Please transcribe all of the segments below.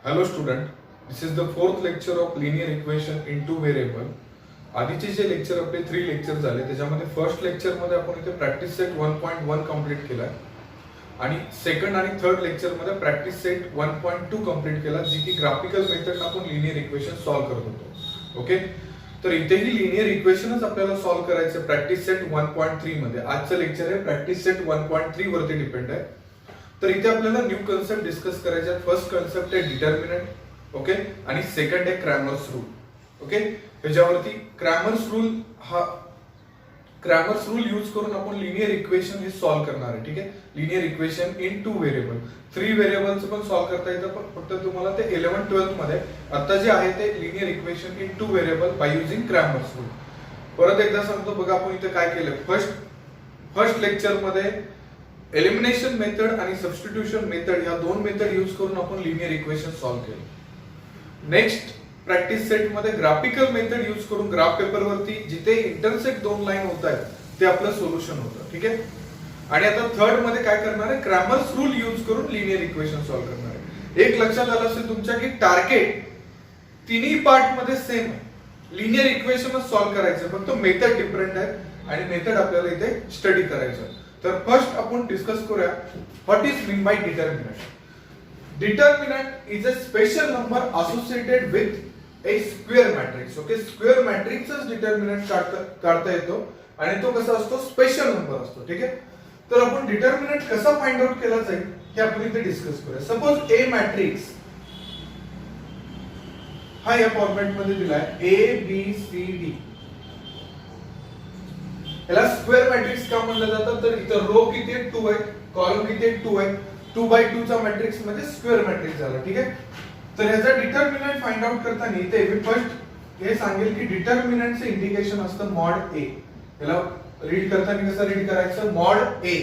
Hello student, this is the fourth lecture of linear equation in two variable. आधीचे जे lecture आपले 3 lecture झाले त्याच्यामध्ये फर्स्ट लेक्चर मध्ये आपण इथे प्रॅक्टिस सेट 1.1 कंप्लीट केलाय आणि सेकंड आणि थर्ड लेक्चर मध्ये प्रॅक्टिस सेट 1.2 कंप्लीट केला जी की ग्राफिकल मेथड आपण लिनियर इक्वेशन सॉल्व्ह करत होतो. ओके, तर इथेही लिनियर इक्वेशनच आपल्याला सॉल्व्ह करायचं प्रॅक्टिस सेट 1.3 मध्ये. आजचं लेक्चर आहे प्रॅक्टिस सेट 1.3 वरती डिपेंड आहे. तर इथे आपल्याला न्यू कन्सेप्ट डिस्कस करायचे आहेत. फर्स्ट कन्सेप्ट आहे डिटर्मिनंट, ओके, आणि सेकंड आहे क्रॅमर्स रूल. ओके, त्याच्यावरती क्रॅमर्स रूल यूज करून आपण लिनियर इक्वेशन हे सॉल्व्ह करणार आहे. ठीक आहे, linear equation in two variable, 3 variables पण सॉल्व्ह करता येतं, पण फक्त तुम्हाला ते 11-12 मध्ये आता जे आहे ते linear equation in two variable by using Cramer's rule. परत एकदा सांगतो बघा, आपण इथे काय केलं. फर्स्ट लेक्चर मध्ये एलिमिनेशन मेथड आणि सबस्टिट्यूशन मेथड या दोन मेथड यूज करून आपण लिनियर इक्वेशन सॉल्व्ह केलं. नेक्स्ट प्रॅक्टिस सेट मध्ये ग्राफिकल मेथड यूज करून ग्राफ पेपर वरती जिथे इंटरसेक्ट दोन लाईन होत आहेत ते आपलं सोल्युशन होतं. ठीक आहे, आणि आता थर्ड मध्ये काय करणार आहे, क्रॅमर्स रूल यूज करून लिनियर इक्वेशन सॉल्व्ह करणार आहे. एक लक्षात आलं असेल तुमच्या की टार्गेट तिन्ही पार्ट मध्ये सेम आहे, लिनियर इक्वेशन सॉल्व्ह करायचं, फक्त मेथड डिफरंट आहे आणि मेथड आपल्याला इथे स्टडी करायचं. तर फर्स्ट आपण डिस्कस करूया what is mean by determinant. Determinant is a special number associated with a square matrix. Okay, square मॅट्रिक्सच डिटर्मिनंट काढता येतो आणि तो कसा असतो, स्पेशल नंबर असतो. ठीक आहे, तर आपण डिटर्मिनंट कसा फाइंड आउट केला जाईल हे आपण इथे डिस्कस करूया. सपोज ए मॅट्रिक्स हा या फॉर्मॅट मध्ये दिलाय ABCD. याला स्क्वेअर मॅट्रिक्स का म्हणलं जातं, तर इथं रो किती आहे, 2 आहे, कॉलम किती आहे, 2 आहे. 2x2 चा मॅट्रिक्स म्हणजे स्क्वेअर मॅट्रिक्स झाला. ठीक आहे, तर ह्याचा डिटर्मिनंट फाइंड आउट करताना इथे मी फर्स्ट हे सांगेल की डिटर्मिनंटचं इंडिकेशन असतं मॉड A. याला रीड करताना कसं रीड करायचं, मॉड A.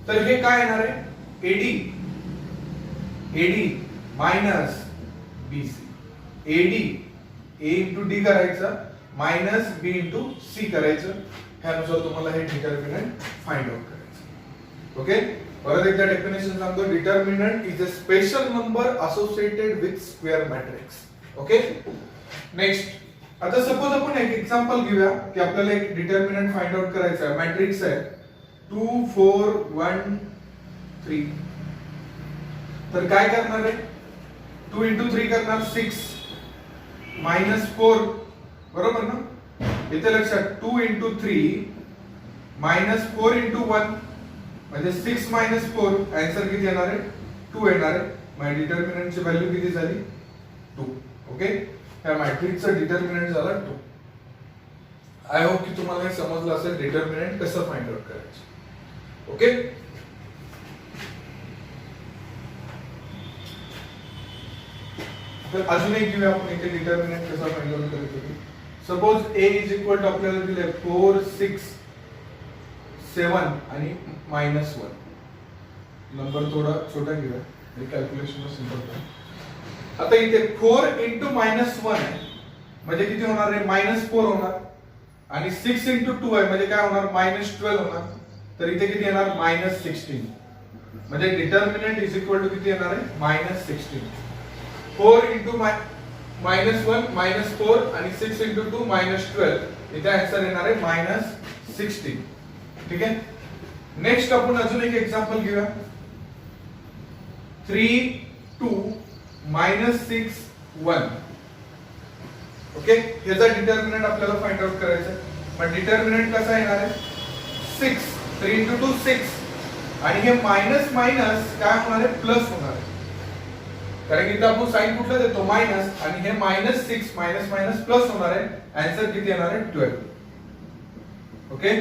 तर हे काय येणार आहे, AD minus BC. AD A into D करायचं मायनस B इंटू C करायचं. ह्यानुसार तुम्हाला हे डिटर्मिनंट फाइंड आउट करायचं. ओके, परत एकदा डेफिनेशन सांगतो. Determinant is a special number associated with square matrix. Okay, next आता सपोज आपण एक एक्झाम्पल घेऊया की आपल्याला एक डिटर्मिनंट फाइंड आउट करायचा आहे. मॅट्रिक्स आहे 2 4 1 3. तर काय करणार आहे, 2 इंटू 3 करणार 6 मायनस 4. बरोबर ना, इथे लक्षात 2 इंटू 3 मायनस 4 इंटू 1 म्हणजे 6 मायनस 4. आन्सर किती येणार आहे, 2 येणार आहे. म्हणजे डिटर्मिनंटची व्हॅल्यू किती झाली, 2. ओके, या मॅट्रिक्सचा डिटर्मिनंट झाला 2. आय होप की तुम्हाला हे समजलं असेल डिटर्मिनंट कसं फाइंड आउट करायचं. ओके, तर अजून एक घेऊया आपण इथे डिटर्मिनंट कसा फाइंड आउट करायचं. Suppose A is equal to आपल्याला दिले 4 6 7 आणि मायनस 1. नंबर थोडा छोटा घेऊया आणि कॅल्क्युलेशन सिंपल करू. आता इथे 4 इंटू मायनस 1 आहे म्हणजे किती होणार आहे, मायनस 4 होणार. आणि 6 इंटू 2 आहे म्हणजे काय होणार, मायनस 12 होणार. तर इथे किती येणार, मायनस 16. म्हणजे डिटर्मिनंट इज इक्वल टू किती येणार आहे, मायनस 16. 4 इंटू मायनस 1 मायनस 4 आणि 6 इंटू 2 मायनस 12. इथे आन्सर येणार आहे मायनस 16. ठीक आहे, नेक्स्ट आपण अजून एक एक्झाम्पल घेऊया. 3 2 मायनस 6 1. ओके, ह्याचा डिटर्मिनंट आपल्याला फाइंड आउट करायचा आहे. पण डिटर्मिनंट कसा येणार आहे, 6. 3 इंटू 2 6 आणि हे मायनस मायनस काय होणार आहे, प्लस होणार आहे. कारण की इथं आपण साइन कुठलं देतो, मायनस, आणि हे मायनस 6 मायनस मायनस प्लस होणार आहे. आन्सर किती येणार आहे, 12. ओके,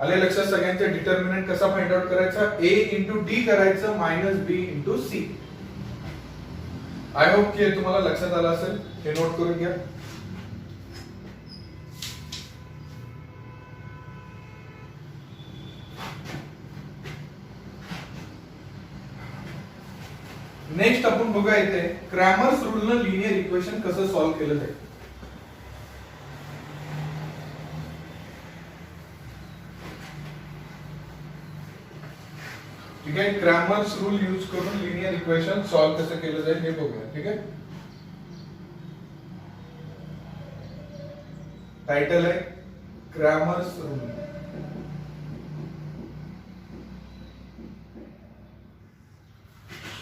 आले लक्षात सगळ्यांच्या. डिटर्मिनंट कसा फाइंड आउट करायचा, A इंटू D करायचं minus B into C. I hope की तुम्हाला लक्षात आलं असेल. हे नोट करून घ्या. नेक्स्ट आपण बघूया इथे क्रॅमर्स रूलनं लिनियर इक्वेशन कसं सॉल्व्ह केलं जाईल. ठीक आहे. क्रॅमर्स रूल यूज करून लिनियर इक्वेशन सॉल्व्ह कसं केलं जाईल हे बघूया. ठीक आहे. टायटल आहे क्रॅमर्स रूल.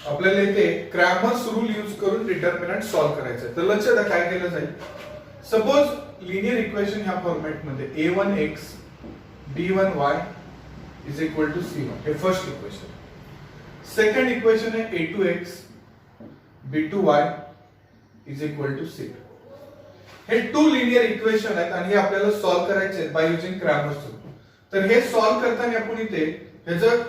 आपल्याला इथे क्रॅमर्स रूल यूज करून डिटर्मिनंट सॉल्व्ह करायचं आहे. तर लक्षात द्या काय केलं जाईल. सपोज लिनियर इक्वेशन ह्या फॉर्मॅट मध्ये a1x b1y is equal to c1 हे फर्स्ट इक्वेशन. सेकंड इक्वेशन आहे a2x b2y is equal to c2. हे टू लिनियर इक्वेशन आहेत आणि हे आपल्याला सॉल्व्ह करायचे आहेत बाय युजिंग क्रॅमर्स रूल. तर हे सॉल्व्ह करताना आपण इथे ह्याचं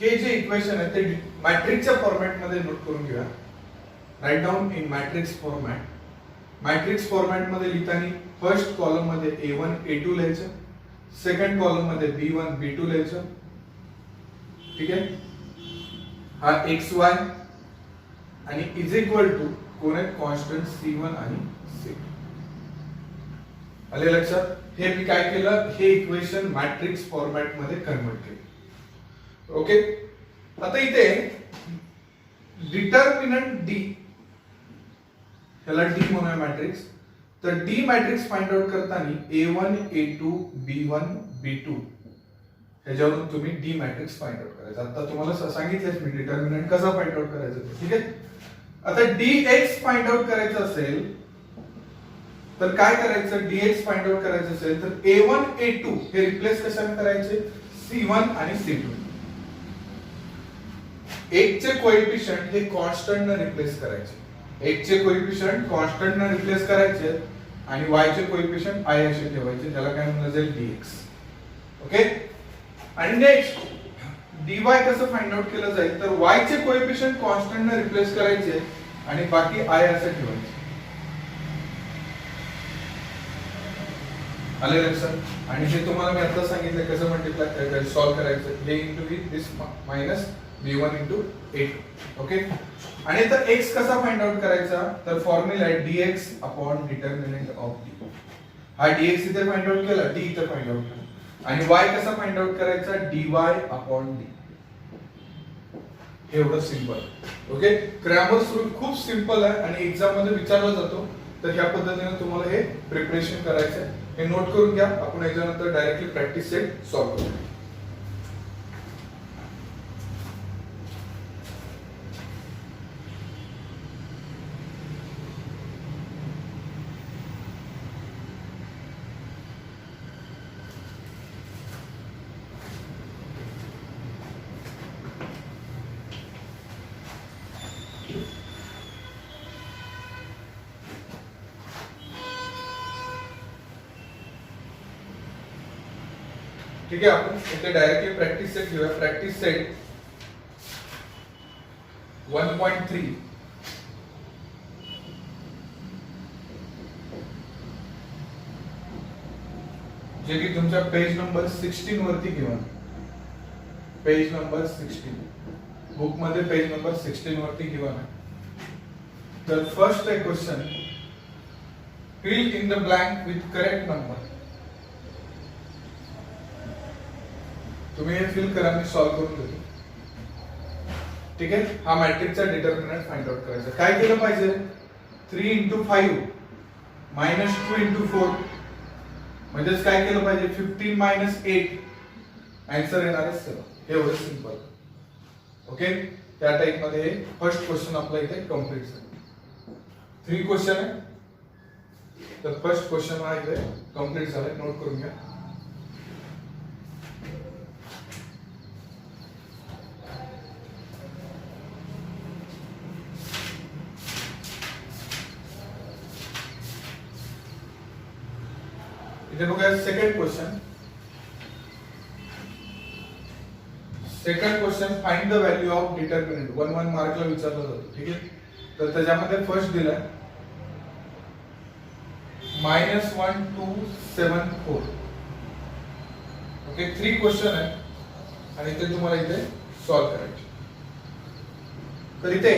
हे जे इक्वेशन आहे ते मॅट्रिक्सच्या फॉर्मॅट मध्ये नोट करून घेऊया. Write down in matrix format. Matrix format मध्ये लिहिताना फर्स्ट कॉलम मध्ये a1 a2 लिहायचं, सेकंड कॉलम मध्ये b1 b2 लिहायचं. ठीक आहे. हा xy आणि इज इक्वल टू कोण आहेत कॉन्स्टंट c1 आणि c2. आले लक्षात. हे मी काय केलं हे इक्वेशन मॅट्रिक्स फॉर्मॅट मध्ये कन्वर्ट केलं. ओके. आता इथे डिटर्मिनंट डी ह्याला डी म्हणूया मॅट्रिक्स. तर डी मॅट्रिक्स फाइंड आउट करताना a1 a2 b1 b2 ह्याच्यावरून तुम्ही डी मॅट्रिक्स फाइंड आउट करायचा. आता तुम्हाला सांगितलंच मी डिटर्मिनंट कसा फाइंड आउट करायचा. ठीक आहे. आता dx फाइंड आउट करायचं असेल तर काय करायचं. dx फाइंड आउट करायचं असेल तर a1 a2 हे रिप्लेस कशाने करायचे c1 आणि c2. एक चे कोएफिशिएंट हे कॉन्स्टंट ने रिप्लेस करायचे. एक चे कोएफिशिएंट कॉन्स्टंट ने रिप्लेस करायचे आणि y चे कोएफिशिएंट i असे ठेवायचे. त्याला काय म्हणलं जाईल dx. ओके. आणि नेक्स्ट dy कसं फाइंड आउट केलं जाईल तर y चे कोएफिशिएंट कॉन्स्टंट ने रिप्लेस करायचे आणि बाकी i असे ठेवायचे. आले लक्षात. आणि हे तुम्हाला मी आता सांगितलं कसं मल्टिप्लाय सॉल्व्ह करायचं. हे into this minus b1 into a2. Okay. आणि तर x कसा फाइंड आउट करायचा तर फॉर्म्युला आहे dx upon determinant of d. हा dx इथे फाइंड आउट केला, d इथे फाइंड आउट केला. आणि y कसा फाइंड आउट करायचा dy अपॉन d. एवढं सिंपल. ओके. क्रॅमर्स रूल खूप सिंपल आहे आणि एक्झाम मध्ये विचारला जातो. तर ह्या पद्धतीने तुम्हाला हे प्रिपरेशन करायचं आहे. हे नोट करून घ्या. आपण याच्यानंतर डायरेक्टली प्रॅक्टिस सेट सॉल्व्ह करू. ठीक आहे. आपण इथे डायरेक्टली प्रॅक्टिस सेट घेऊया. प्रॅक्टिस सेट 1.3 जे की तुमच्या पेज नंबर 16 वरती घेऊन. पेज नंबर 16 बुक मध्ये पेज नंबर 16 वरती घेऊन. तर फर्स्ट आहे question fill in the blank with correct number. तुम्ही हे फिल करा, मी सॉल्व्ह करून देतो. ठीक आहे. हा मॅट्रिक्सचा डिटर्मिनंट फाइंड आउट करायचा. काय केलं पाहिजे 3 into 5 minus 2 into 4 म्हणजेच काय केलं पाहिजे 15 minus 8 आन्सर येणार आहे 7. हे एवढं सिंपल. ओके. त्या टाइप मध्ये फर्स्ट क्वेश्चन आपला इथे कंप्लीट झाला. 3 क्वेश्चन आहे. तर फर्स्ट क्वेश्चन हा इथे कंप्लीट झालाय. नोट करून घ्या. इथे बघा second question. Second question find the value of determinant. 1 मार्कला विचारला जातो. ठीक आहे. तर त्याच्यामध्ये फर्स्ट दिलाय -1 2 7 4. ओके. 3 क्वेश्चन आहे आणि ते तुम्हाला इथे सॉल्व्ह करायचे. तर इथे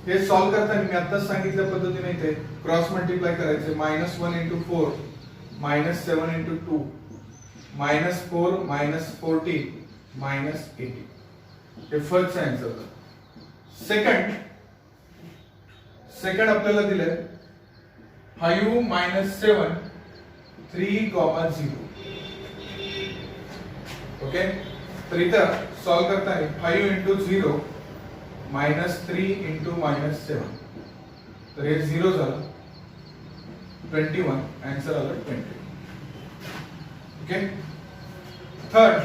हे सॉल्व्ह करताना मी आताच सांगितल्या पद्धतीने इथे क्रॉस मल्टिप्लाय करायचे. -1 into 4 -7 into 2 -4 -14 -18. हे फर्स्ट आन्सर. सेकंड आपल्याला दिलंय 5 - 7 3,0. ओके, तर इथं सॉल्व करताना 5 × 0 -3 × -7, तर हे 0 झालं. 21 आन्सर आलं 20. ओके, थर्ड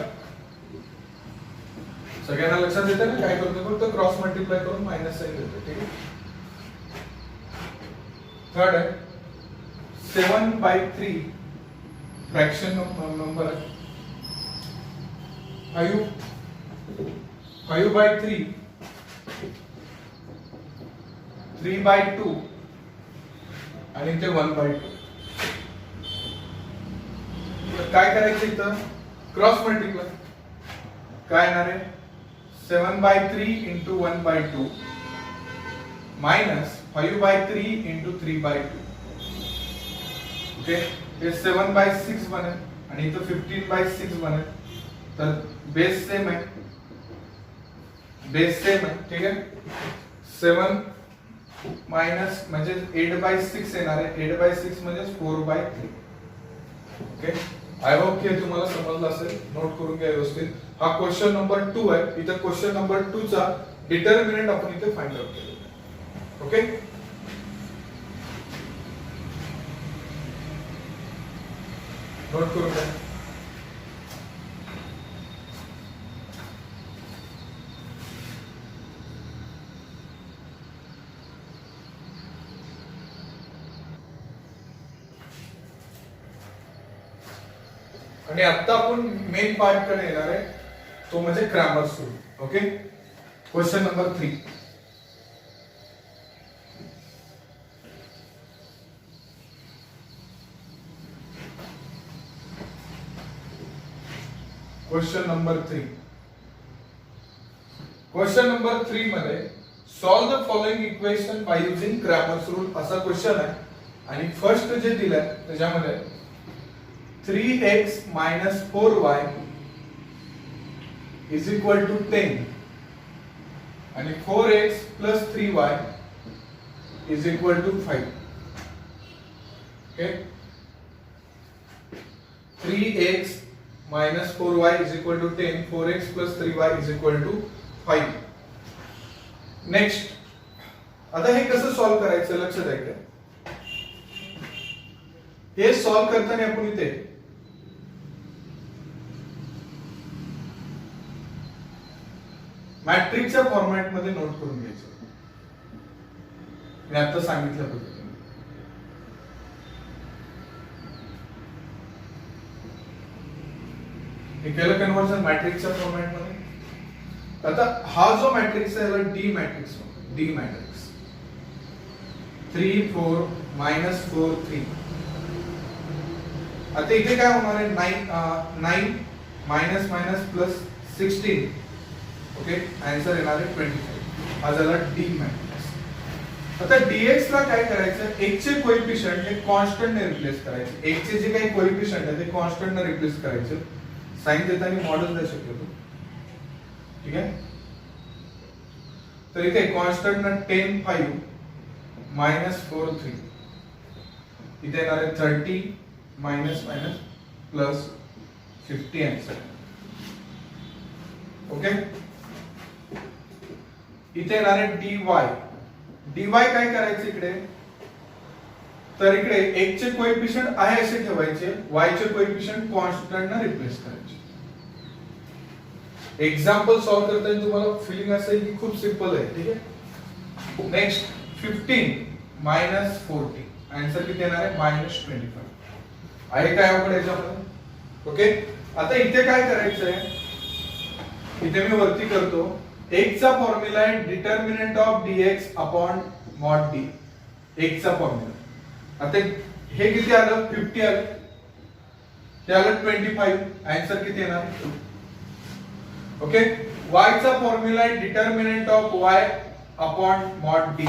सगळ्यांना लक्षात येतं ना काय करतो, फक्त क्रॉस मल्टिप्लाय करून मायनस साइन देतो. ठीक आहे, थर्ड आहे 7/3 फ्रॅक्शन नंबर आहे. 5/3 3/2 आणि ते 1/2. तर काय करायचं इथं, क्रॉस मल्टिप्लाय. काय येणार आहे 7/3 × 1/2 मायनस 5/3 × 3/2. ओके, हे 7/6 बनेल आणि इथं 15/6 बनेल. तर बेस सेम आहे. ठीक आहे, 7 मायनस म्हणजे 8/6 येणार आहे. 8/6 म्हणजे 4/3. ओके, आय होप की तुम्हाला समजलं असेल. नोट करून घ्या व्यवस्थित. हा क्वेश्चन नंबर 2 आहे. इथे क्वेश्चन नंबर 2 चा डिटर्मिनंट आपण इथे फाइंड आउट केलं. ओके, नोट करून घ्या. आणि आता आपण मेन पार्ट कडे येणार आहे, तो म्हणजे grammar rule. Okay, question number 3. Question number 3 मध्ये solve the following equation by using grammar rule असा क्वेश्चन आहे. आणि फर्स्ट जे दिलंय त्याच्यामध्ये 3x - 4y is equal to 10 आणि 4x + 3y is equal to 5. Okay, 3x - 4y is equal to 10, 4x + 3y is equal to 5. Next, आता हे कसं सॉल्व करायचं लक्षात आहे का? हे सॉल्व करताना आपण इथे मॅट्रिक्सच्या फॉर्मॅट मध्ये नोट करून घ्यायचं. मी आता सांगितलं पद्धतीने. हे केलं कन्व्हर्जन मॅट्रिक्सच्या फॉर्मॅट मध्ये. आता हा जो मॅट्रिक्स आहे याला डी मॅट्रिक्स. 3 4 -4 3. आता इथे काय होणार आहे 9 - +16. ओके, आन्सर येणार आहे 25. हा झाला डी मॅट्रिक्स. आता dx ला काय करायचं, x चे कोएफिशिएंट हे कॉन्स्टंट ने रिप्लेस करायचे. x चे जे काही कोएफिशिएंट आहे ते कॉन्स्टंट ने रिप्लेस करायचे. साइन देताना मॉडेल द्या शक्यतो. ठीक आहे, तर इथे कॉन्स्टंट ना 10 5 -4 3. इथे येणार आहे 30 -50 आन्सर. ओके, इथे येणार आहे dy काय करायचं इकडे, तर इकडे x चे कोएफिशिएंट आहे असे ठेवायचे, y चे कोएफिशिएंट कॉन्स्टंट ने रिप्लेस करायचे. एग्जांपल सॉल्व करताना तुम्हाला फीलिंग असेल की खूप सिंपल आहे. ठीक आहे, नेक्स्ट 15 - 40 आन्सर किती येणार आहे -25. आहे काय अवघड याच्यामध्ये? ओके, आता इथे काय करायचंय, इथे मी वरती करतो. x चा फॉर्म्युला आहे determinant of dx upon mod d. x चा फॉर्म्युला. आता हे किती आलं 50 आलं, ते आलं 25. आन्सर किती येणार? ओके, y चा फॉर्म्युला आहे determinant of y upon mod d.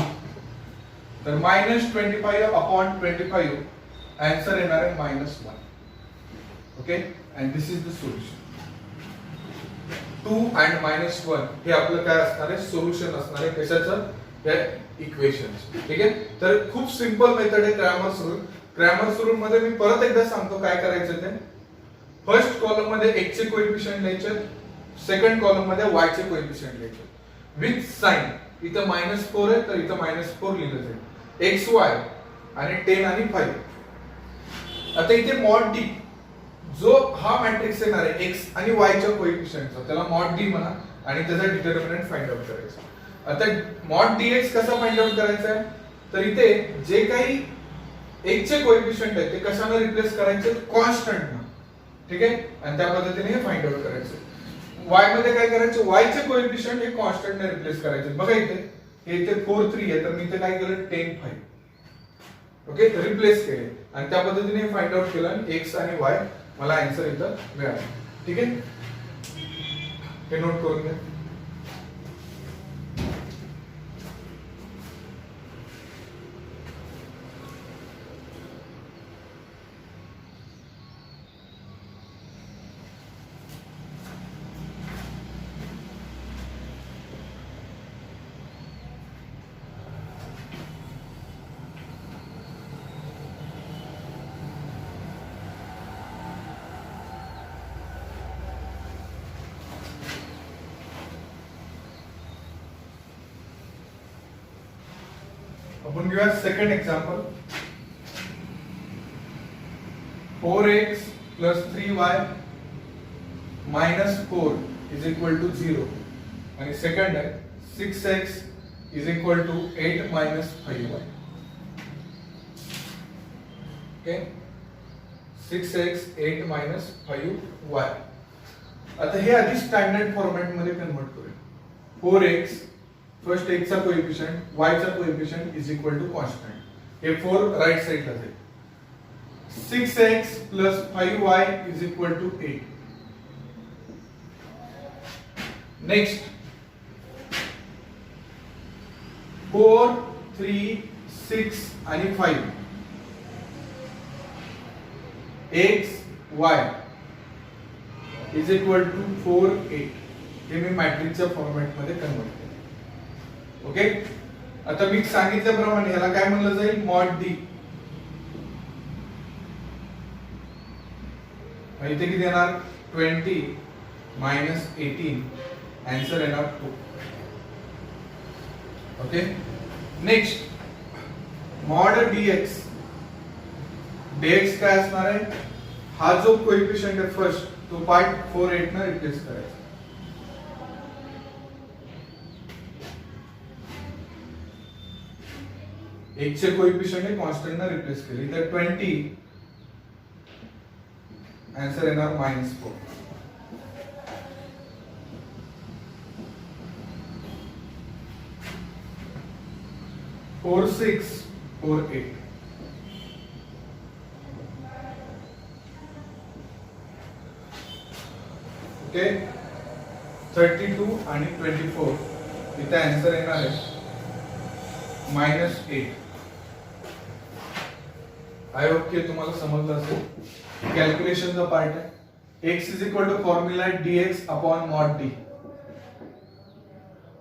तर -25 अपॉन 25 आन्सर येणार आहे -1. Okay, and this is the solution. 2 and -1 हे आपलं काय असणार आहे, सोल्युशन असणार आहे कशाचं, या इक्वेशन्स. ठीक आहे. तर खूप सिंपल मेथड आहे क्रॅमर्स रूल. क्रॅमर्स रूल मध्ये मी परत एकदा सांगतो काय करायचं ते. फर्स्ट कॉलम मध्ये x चे कोएफिशिएंट लिहायचे, सेकंड कॉलम मध्ये y चे कोएफिशिएंट लिहायचे विथ साइन. इथं -4 आहे तर इथं -4 लिहिलं जाईल. x y आणि 10 आणि 5. आता इथे मॉड d जो हा मॅट्रिक्स येणार आहे x आणि y च्या कोएफिशिएंटचा, त्याला मॉड d म्हणा आणि त्याचा डिटर्मिनंट फाइंड आउट करायचा. आता मॉड dx कसा फाइंड आउट करायचा आहे, तर इथे जे काही x चे कोएफिशिएंट आहे ते कशाने रिप्लेस करायचे, कॉन्स्टंट. ठीक आहे. आणि त्या पद्धतीने हे फाइंड आउट करायचं. y मध्ये काय करायचं, y चे कोएफिशिएंट हे कॉन्स्टंट ने रिप्लेस करायचे. बघा इथे हे इथे 4 3 आहे तर मी इथे काय केलं 10 5. ओके, रिप्लेस केले आणि त्या पद्धतीने फाइंड आउट केलं आणि x आणि y मला आन्सर इथं मिळाला. ठीक आहे. हे नोट करून घ्या. आपण घेऊया second example. 4x plus 3y minus 4 is equal to 0. आणि सेकंड आहे 6x is equal to 8 minus 5y. Okay, 6x 8 minus 5y. आता हे आधी स्टँडर्ड फॉर्मॅट मध्ये कन्वर्ट करूया. 4x फर्स्ट x चा कोएफिशिएंट, y चा coefficient is equal to constant. हे 4 राइट साइडला जाईल. 6x plus 5y is equal to 8. Next 4 3 6 आणि 5 x y is equal to 4 8. हे मी मॅट्रिक्सच्या फॉर्मॅट मध्ये कन्वर्ट केले. ओके. आता मी सांगितल्याप्रमाणे ह्याला काय म्हणलं जाईल, मॉड d. इथे किती येणार 20 minus 18. आन्सर येणार 2. Okay. Next mod dx. dx काय असणार आहे, हा जो कोएफिशिएंट आहे फर्स्ट तो पार्ट 4 8 ने रिप्लेस करायचा. x चे कोएफिशिएंट हे कॉन्स्टंट ने रिप्लेस केले. तर 20 आन्सर येणार -4. फोर 6 4 8. ओके. 32 आणि 24 इथे आन्सर येणार आहे -8. आय होप की तुम्हाला समजलं असेल. कॅल्क्युलेशनचा पार्ट आहे. x is equal to formula dx upon mod d.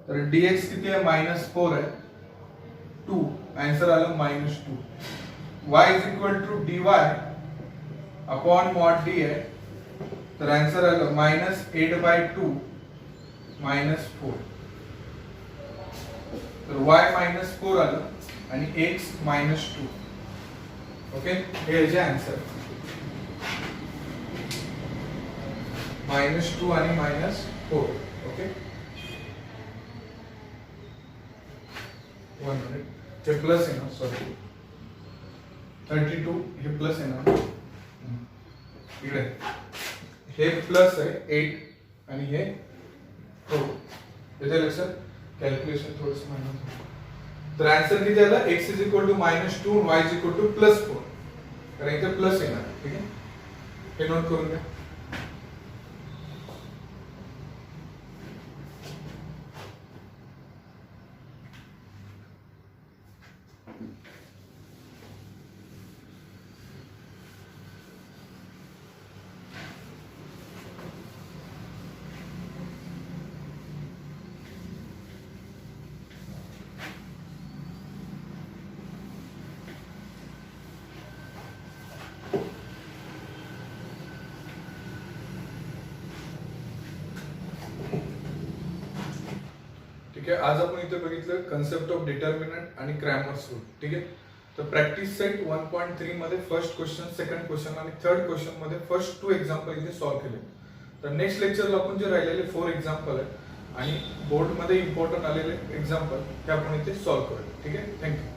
तर dx किती आहे, -4 आहे, 2. आन्सर आलं -2. y is equal to dy upon mod d आहे, तर आन्सर आलं -8/2 -4. तर y -4 आलं आणि x -2. ओके, हे याचे आन्सर -2 आणि -4. Okay, 1 minute. हे प्लस आहे ना, सॉरी 32 हे प्लस आहे ना इकडे, हे प्लस आहे 8 आणि हे 4. येते लक्षात. कॅल्क्युलेशन थोडंसं मायनस. तर आन्सर किती आला, x is equal to -2 y is equal to +4. कारण इथे प्लस येणार. ठीक आहे, हे नोट करून घ्या. आहे. आज आपण इथे बघितलं कन्सेप्ट ऑफ डिटर्मिनंट आणि क्रॅमर्स रूल. ठीक आहे. तर प्रॅक्टिस सेट 1.3 मध्ये फर्स्ट क्वेश्चन, सेकंड क्वेश्चन आणि थर्ड क्वेश्चन मध्ये फर्स्ट 2 एक्झाम्पल इथे सॉल्व्ह केले. तर नेक्स्ट लेक्चरला आपण जे राहिलेले 4 एक्झाम्पल आहे आणि बोर्ड मध्ये इम्पॉर्टंट आलेले एक्झाम्पल ते आपण इथे सॉल्व्ह करूया. ठीक आहे. थँक्यू.